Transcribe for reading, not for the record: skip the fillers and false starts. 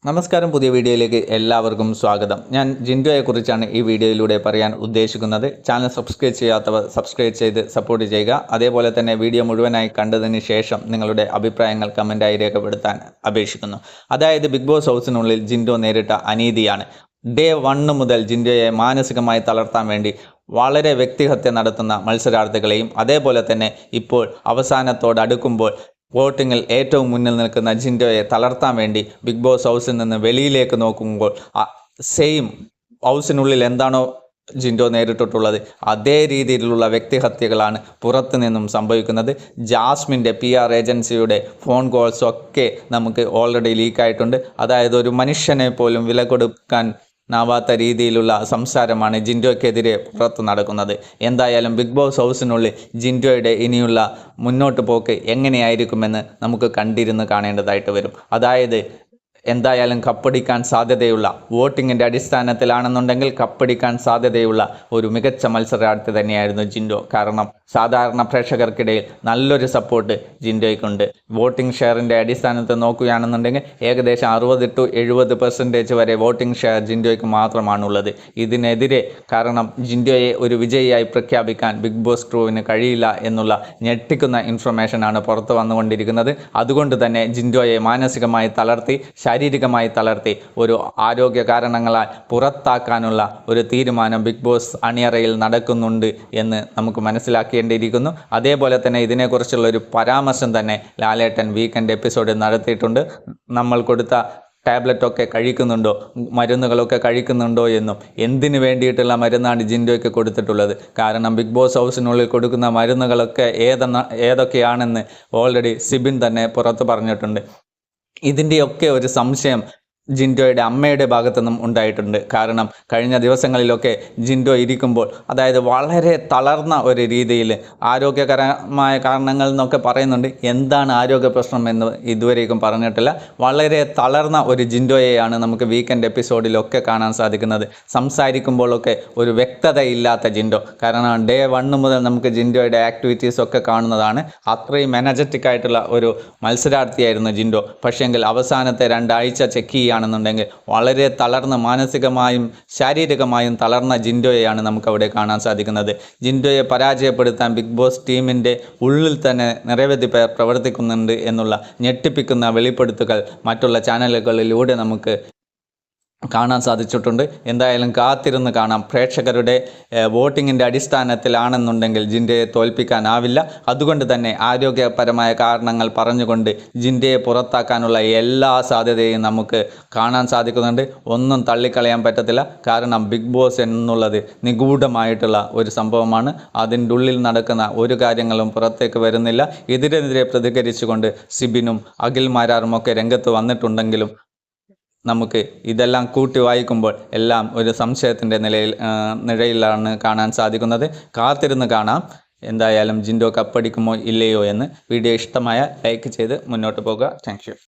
നമസ്കാരം, പുതിയ വീഡിയോയിലേക്ക് എല്ലാവർക്കും സ്വാഗതം. ഞാൻ ജിൻഡോയെക്കുറിച്ചാണ് ഈ വീഡിയോയിലൂടെ പറയാൻ ഉദ്ദേശിക്കുന്നത്. ചാനൽ സബ്സ്ക്രൈബ് ചെയ്യാത്തവർ സബ്സ്ക്രൈബ് ചെയ്ത് സപ്പോർട്ട് ചെയ്യുക. അതേപോലെ തന്നെ വീഡിയോ മുഴുവനായി കണ്ടതിന് ശേഷം നിങ്ങളുടെ അഭിപ്രായങ്ങൾ കമൻറ്റായി രേഖപ്പെടുത്താൻ അപേക്ഷിക്കുന്നു. അതായത് ബിഗ് ബോസ് ഹൗസിനുള്ളിൽ ജിൻഡോ നേരിട്ട അനീതിയാണ്. ഡേ 1 മുതൽ ജിൻഡോയെ മാനസികമായി തളർത്താൻ വേണ്ടി വളരെ വ്യക്തിഹത്യ നടത്തുന്ന മത്സരാർത്ഥികളെയും അതേപോലെ തന്നെ ഇപ്പോൾ അവസാനത്തോടടുക്കുമ്പോൾ വോട്ടിങ്ങിൽ ഏറ്റവും മുന്നിൽ നിൽക്കുന്ന ജിൻഡോയെ തളർത്താൻ വേണ്ടി ബിഗ് ബോസ് ഹൗസിൽ നിന്ന് വെളിയിലേക്ക് നോക്കുമ്പോൾ സെയിം ഹൗസിനുള്ളിൽ എന്താണോ ജിൻഡോ നേരിട്ടിട്ടുള്ളത് അതേ രീതിയിലുള്ള വ്യക്തിഹത്യകളാണ് പുറത്തു നിന്നും സംഭവിക്കുന്നത്. ജാസ്മിൻ്റെ PR ഏജൻസിയുടെ ഫോൺ കോൾസ് ഒക്കെ നമുക്ക് ഓൾറെഡി ലീക്കായിട്ടുണ്ട്. അതായത് ഒരു മനുഷ്യനെ പോലും വില കൊടുക്കാൻ നാവാത്ത രീതിയിലുള്ള സംസാരമാണ് ജിൻഡോയ്ക്കെതിരെ പുറത്ത് നടക്കുന്നത്. എന്തായാലും ബിഗ് ബോസ് ഹൗസിനുള്ളിൽ ജിൻഡോയുടെ ഇനിയുള്ള മുന്നോട്ട് പോക്ക് എങ്ങനെയായിരിക്കുമെന്ന് നമുക്ക് കണ്ടിരുന്ന് കാണേണ്ടതായിട്ട് വരും. അതായത് എന്തായാലും കപ്പടിക്കാൻ സാധ്യതയുള്ള വോട്ടിങ്ങിൻ്റെ അടിസ്ഥാനത്തിലാണെന്നുണ്ടെങ്കിൽ കപ്പടിക്കാൻ സാധ്യതയുള്ള ഒരു മികച്ച മത്സരാർത്ഥി തന്നെയായിരുന്നു ജിൻഡോ. കാരണം സാധാരണ പ്രേക്ഷകർക്കിടയിൽ നല്ലൊരു സപ്പോർട്ട് ജിൻഡോയ്ക്കുണ്ട്. വോട്ടിംഗ് ഷെയറിൻ്റെ അടിസ്ഥാനത്തിൽ നോക്കുകയാണെന്നുണ്ടെങ്കിൽ ഏകദേശം 60 to 70% വരെ വോട്ടിംഗ് ഷെയർ ജിൻഡോയ്ക്ക് മാത്രമാണുള്ളത്. ഇതിനെതിരെ കാരണം ജിൻഡോയെ ഒരു വിജയിയായി പ്രഖ്യാപിക്കാൻ ബിഗ് ബോസ് ക്രൂവിന് കഴിയില്ല എന്നുള്ള ഞെട്ടിക്കുന്ന ഇൻഫർമേഷനാണ് പുറത്തു വന്നുകൊണ്ടിരിക്കുന്നത്. അതുകൊണ്ട് തന്നെ ജിൻഡോയെ മാനസികമായി തളർത്തി ശാരീരികമായി തളർത്തി ഒരു ആരോഗ്യ കാരണങ്ങളാൽ പുറത്താക്കാനുള്ള ഒരു തീരുമാനം ബിഗ് ബോസ് അണിയറയിൽ നടക്കുന്നുണ്ട് എന്ന് നമുക്ക് മനസ്സിലാക്കേണ്ടിയിരിക്കുന്നു. അതേപോലെ തന്നെ ഇതിനെക്കുറിച്ചുള്ള ഒരു പരാമർശം തന്നെ ലാലേട്ടൻ വീക്കെൻഡ് എപ്പിസോഡിൽ നടത്തിയിട്ടുണ്ട്. നമ്മൾ കൊടുത്ത ടാബ്ലറ്റൊക്കെ കഴിക്കുന്നുണ്ടോ, മരുന്നുകളൊക്കെ കഴിക്കുന്നുണ്ടോ എന്നും എന്തിനു വേണ്ടിയിട്ടുള്ള മരുന്നാണ് ജിൻഡോയ്ക്ക് കൊടുത്തിട്ടുള്ളത്. കാരണം ബിഗ് ബോസ് ഹൗസിനുള്ളിൽ കൊടുക്കുന്ന മരുന്നുകളൊക്കെ ഏതൊക്കെയാണെന്ന് ഓൾറെഡി സിബിൻ തന്നെ പുറത്ത് പറഞ്ഞിട്ടുണ്ട്. ഇതിൻ്റെയൊക്കെ ഒരു സംശയം ജിൻഡോയുടെ അമ്മയുടെ ഭാഗത്തുനിന്നും ഉണ്ടായിട്ടുണ്ട്. കാരണം കഴിഞ്ഞ ദിവസങ്ങളിലൊക്കെ ജിൻഡോ ഇരിക്കുമ്പോൾ അതായത് വളരെ തളർന്ന ഒരു രീതിയിൽ ആരോഗ്യകരമായ കാരണങ്ങൾ എന്നൊക്കെ പറയുന്നുണ്ട്. എന്താണ് ആരോഗ്യ പ്രശ്നം എന്ന് ഇതുവരേക്കും പറഞ്ഞിട്ടില്ല. വളരെ തളർന്ന ഒരു ജിൻഡോയെയാണ് നമുക്ക് വീക്കെൻഡ് എപ്പിസോഡിലൊക്കെ കാണാൻ സാധിക്കുന്നത്. സംസാരിക്കുമ്പോഴൊക്കെ ഒരു വ്യക്തതയില്ലാത്ത ജിൻഡോ. കാരണം ഡേ 1 മുതൽ നമുക്ക് ജിൻഡോയുടെ ആക്ടിവിറ്റീസ് ഒക്കെ കാണുന്നതാണ്. അത്രയും എനർജറ്റിക് ആയിട്ടുള്ള ഒരു മത്സരാർത്ഥിയായിരുന്നു ജിൻഡോ. പക്ഷേങ്കിൽ അവസാനത്തെ 2 ആഴ്ച ചെക്ക് ണെന്നുണ്ടെങ്കിൽ വളരെ തളർന്ന മാനസികമായും ശാരീരികമായും തളർന്ന ജിൻഡോയെയാണ് നമുക്കവിടെ കാണാൻ സാധിക്കുന്നത്. ജിൻഡോയെ പരാജയപ്പെടുത്താൻ ബിഗ് ബോസ് ടീമിൻ്റെ ഉള്ളിൽ തന്നെ നിരവധി പേർ പ്രവർത്തിക്കുന്നുണ്ട് എന്നുള്ള ഞെട്ടിപ്പിക്കുന്ന വെളിപ്പെടുത്തലുകൾ മറ്റുള്ള ചാനലുകളിലൂടെ നമുക്ക് കാണാൻ സാധിച്ചിട്ടുണ്ട്. എന്തായാലും കാത്തിരുന്ന് കാണാം. പ്രേക്ഷകരുടെ വോട്ടിങ്ങിൻ്റെ അടിസ്ഥാനത്തിലാണെന്നുണ്ടെങ്കിൽ ജിൻഡോയെ തോൽപ്പിക്കാനാവില്ല. അതുകൊണ്ട് തന്നെ ആരോഗ്യപരമായ കാരണങ്ങൾ പറഞ്ഞുകൊണ്ട് ജിൻഡോയെ പുറത്താക്കാനുള്ള എല്ലാ സാധ്യതയും നമുക്ക് കാണാൻ സാധിക്കുന്നുണ്ട്. ഒന്നും തള്ളിക്കളയാൻ പറ്റത്തില്ല. കാരണം ബിഗ് ബോസ് എന്നുള്ളത് നിഗൂഢമായിട്ടുള്ള ഒരു സംഭവമാണ്. അതിൻ്റെ ഉള്ളിൽ നടക്കുന്ന ഒരു കാര്യങ്ങളും പുറത്തേക്ക് വരുന്നില്ല. ഇതിനെതിരെ പ്രതികരിച്ചുകൊണ്ട് സിബിനും അഖിൽ മാരാറും ഒക്കെ രംഗത്ത് വന്നിട്ടുണ്ടെങ്കിലും നമുക്ക് ഇതെല്ലാം കൂട്ടി വായിക്കുമ്പോൾ എല്ലാം ഒരു സംശയത്തിൻ്റെ നിഴയിലാണ് കാണാൻ സാധിക്കുന്നത്. കാത്തിരുന്ന് കാണാം എന്തായാലും ജിൻഡോ കപ്പടിക്കുമോ ഇല്ലയോ എന്ന്. വീഡിയോ ഇഷ്ടമായ ലൈക്ക് ചെയ്ത് മുന്നോട്ട് പോകുക. Thank you.